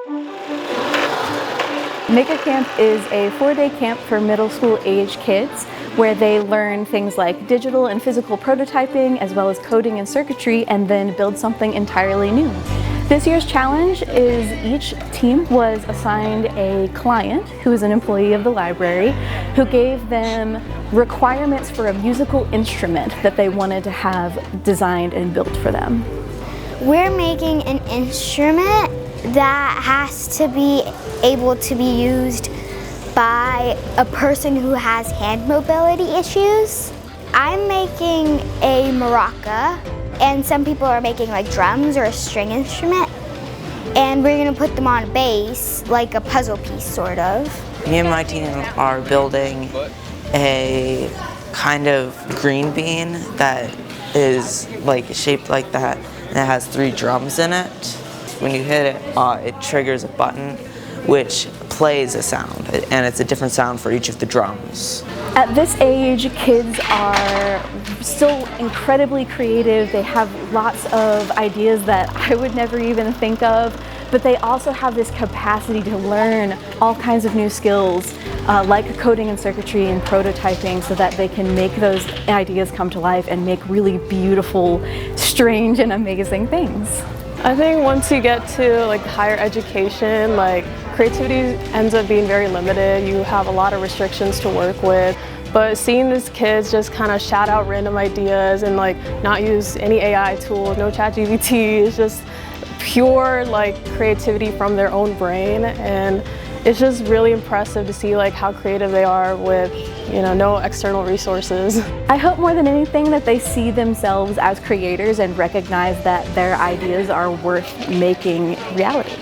Maker Camp is a 4-day camp for middle school age kids where they learn things like digital and physical prototyping as well as coding and circuitry, and then build something entirely new. This year's challenge is each team was assigned a client who is an employee of the library who gave them requirements for a musical instrument that they wanted to have designed and built for them. We're making an instrument that has to be able to be used by a person who has hand mobility issues. I'm making a maraca, and some people are making like drums or a string instrument, and we're gonna put them on a base, like a puzzle piece sort of. Me and my team are building a kind of green bean that is like shaped like that, and it has 3 drums in it. When you hit it, it triggers a button which plays a sound, and it's a different sound for each of the drums. At this age, kids are still incredibly creative. They have lots of ideas that I would never even think of, but they also have this capacity to learn all kinds of new skills like coding and circuitry and prototyping, so that they can make those ideas come to life and make really beautiful, strange, and amazing things. I think once you get to like higher education, like creativity ends up being very limited. You have a lot of restrictions to work with. But seeing these kids just kind of shout out random ideas and like not use any AI tool, no ChatGPT, it's just pure like creativity from their own brain, and it's just really impressive to see like how creative they are with, you know, no external resources. I hope more than anything that they see themselves as creators and recognize that their ideas are worth making reality.